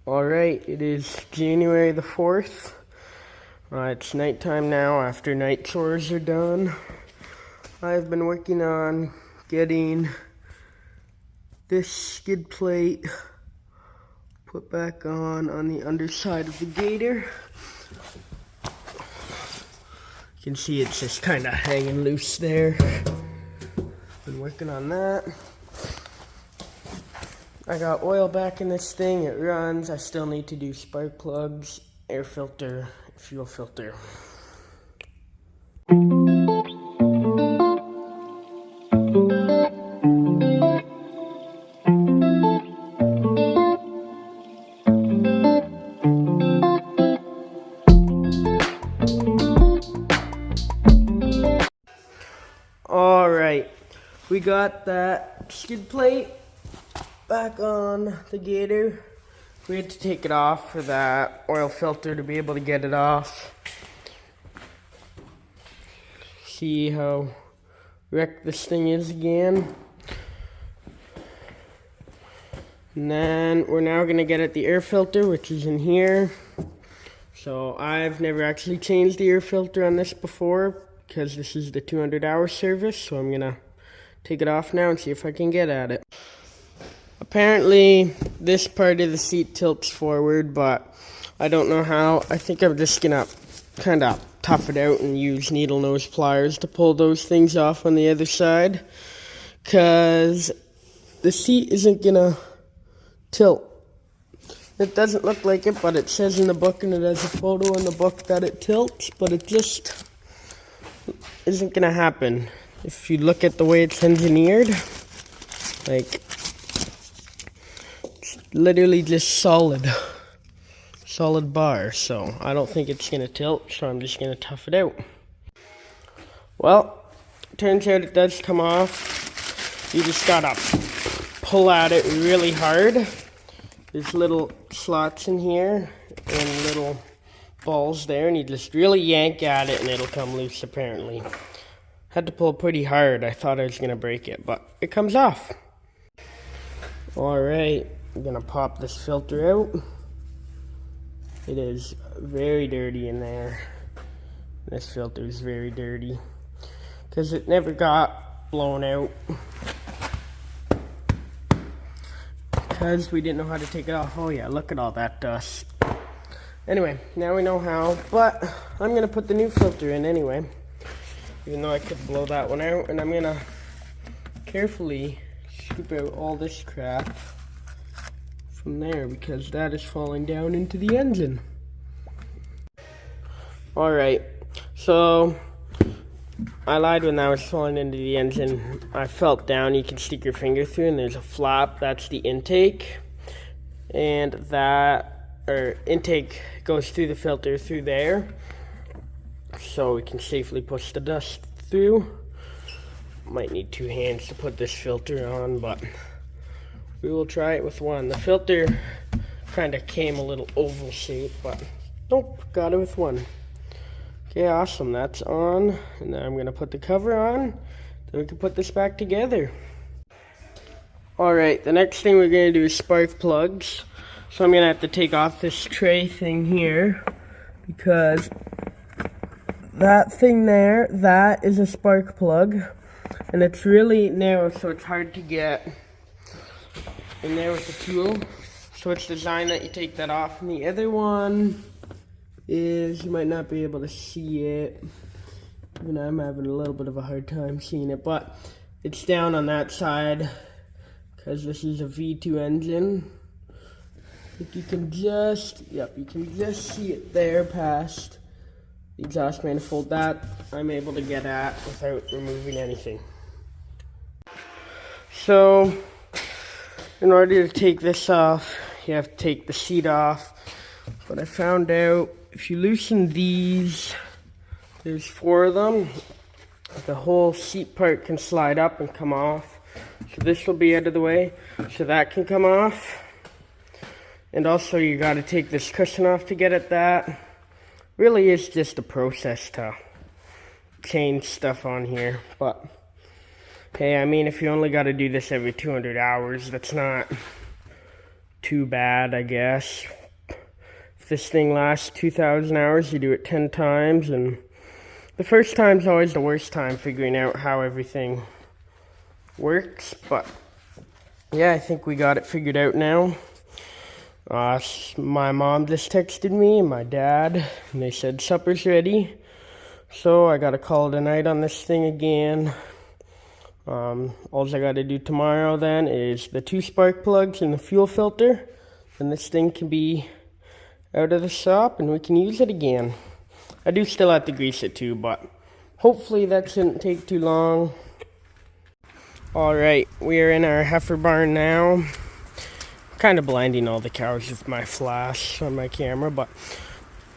Alright, it is January the 4th. It's nighttime now after night chores are done. I've been working on getting this skid plate put back on the underside of the Gator. You can see it's just kind of hanging loose there. Been working on that. I got oil back in this thing, it runs. I still need to do spark plugs, air filter, fuel filter. Alright, we got that skid plate back on the Gator. We had to take it off for that oil filter to be able to get it off. See how wrecked this thing is again. And then we're now going to get at the air filter, which is in here. So I've never actually changed the air filter on this before because this is the 200-hour service. So I'm going to take it off now and see if I can get at it. Apparently, this part of the seat tilts forward, but I don't know how. I think I'm just gonna kind of tough it out and use needle nose pliers to pull those things off on the other side, because the seat isn't gonna tilt. It doesn't look like it, but it says in the book, and it has a photo in the book that it tilts, but it just isn't gonna happen. If you look at the way it's engineered, like, literally just solid bar, so I don't think it's gonna tilt, so I'm just gonna tough it out. Well, turns out it does come off. You just gotta pull at it really hard. There's little slots in here and little balls there, and you just really yank at it and it'll come loose apparently. Had to pull pretty hard. I thought I was gonna break it, but it comes off. Alright. I'm gonna pop this filter out. It is very dirty in there. This filter is very dirty because it never got blown out because we didn't know how to take it off. Oh yeah, look at all that dust. Anyway, now we know how, but I'm gonna put the new filter in anyway, even though I could blow that one out, and I'm gonna carefully scoop out all this crap from there because that is falling down into the engine. Alright, so I lied when that was falling into the engine. I felt down, you can stick your finger through and there's a flap, that's the intake, and intake goes through the filter through there so we can safely push the dust through. Might need two hands to put this filter on, but we will try it with one. The filter kind of came a little oval shape, but nope, got it with one. Okay, awesome, that's on. And then I'm going to put the cover on, then we can put this back together. Alright, the next thing we're going to do is spark plugs. So I'm going to have to take off this tray thing here, because that thing there, that is a spark plug. And it's really narrow, so it's hard to get in there with the tool, so it's designed that you take that off. And the other one is, you might not be able to see it, even I'm having a little bit of a hard time seeing it, but it's down on that side because this is a V2 engine. If you can just, you can just see it there past the exhaust manifold. That I'm able to get at without removing anything. So in order to take this off, you have to take the seat off. But I found out if you loosen these, there's 4 of them, the whole seat part can slide up and come off. So this will be out of the way, so that can come off. And also you got to take this cushion off to get at that. Really is just a process to change stuff on here, but hey, I mean, if you only got to do this every 200 hours, that's not too bad, I guess. If this thing lasts 2,000 hours, you do it 10 times, and the first time's always the worst time figuring out how everything works, but yeah, I think we got it figured out now. My mom just texted me and my dad, and they said supper's ready. So I gotta call it a night on this thing again. All I gotta do tomorrow then is the 2 spark plugs and the fuel filter, and this thing can be out of the shop and we can use it again. I do still have to grease it too, but hopefully that shouldn't take too long. Alright, we are in our heifer barn now. Kind of blinding all the cows with my flash on my camera, but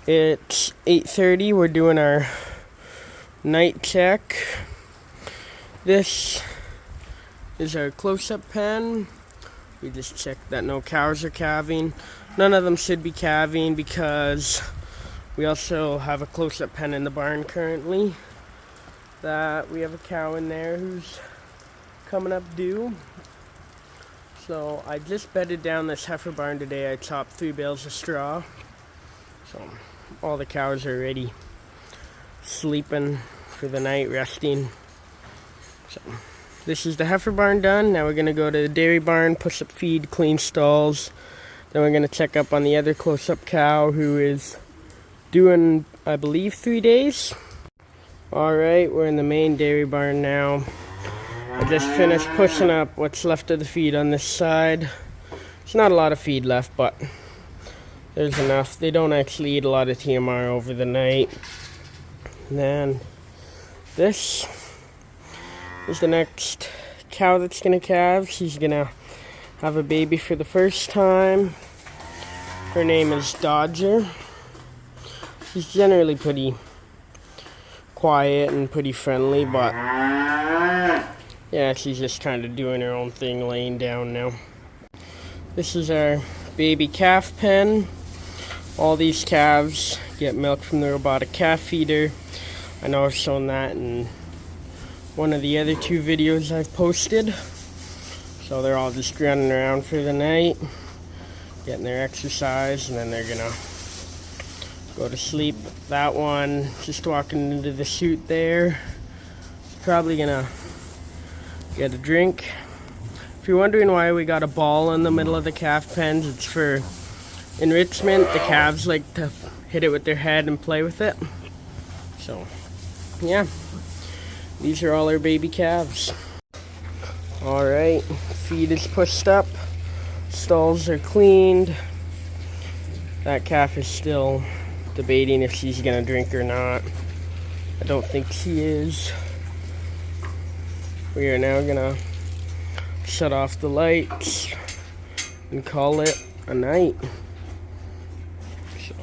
it's 8:30. We're doing our night check. This is our close-up pen. We just checked that no cows are calving. None of them should be calving because we also have a close-up pen in the barn currently. That we have a cow in there who's coming up due. So I just bedded down this heifer barn today. I chopped 3 bales of straw. So all the cows are already sleeping for the night, resting. So this is the heifer barn done. Now we're gonna go to the dairy barn, push up feed, clean stalls. Then we're gonna check up on the other close-up cow who is doing, I believe, 3 days. Alright, we're in the main dairy barn now. I just finished pushing up what's left of the feed on this side. There's not a lot of feed left, but there's enough. They don't actually eat a lot of TMR over the night. And then this is the next cow that's gonna calve. She's gonna have a baby for the first time. Her name is Dodger. She's generally pretty quiet and pretty friendly, but yeah, she's just kind of doing her own thing, laying down now. This is our baby calf pen. All these calves get milk from the robotic calf feeder. I know I've shown that in one of the other 2 videos I've posted. So they're all just running around for the night, getting their exercise, and then they're gonna go to sleep. That one just walking into the chute there. Probably gonna get a drink. If you're wondering why we got a ball in the middle of the calf pens, it's for enrichment. The calves like to hit it with their head and play with it. So, yeah. These are all our baby calves. Alright, feed is pushed up. Stalls are cleaned. That calf is still debating if she's gonna drink or not. I don't think she is. We are now gonna shut off the lights and call it a night. So,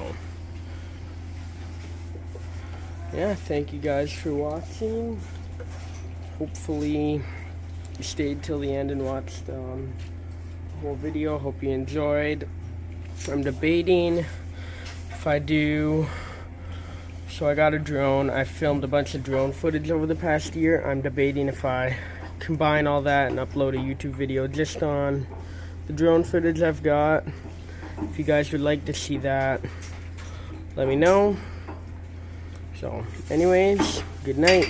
yeah, thank you guys for watching. Hopefully you stayed till the end and watched the whole video. Hope you enjoyed. I'm debating if I do. So I got a drone. I filmed a bunch of drone footage over the past year. I'm debating if I combine all that and upload a YouTube video just on the drone footage I've got. If you guys would like to see that, let me know. So anyways, good night.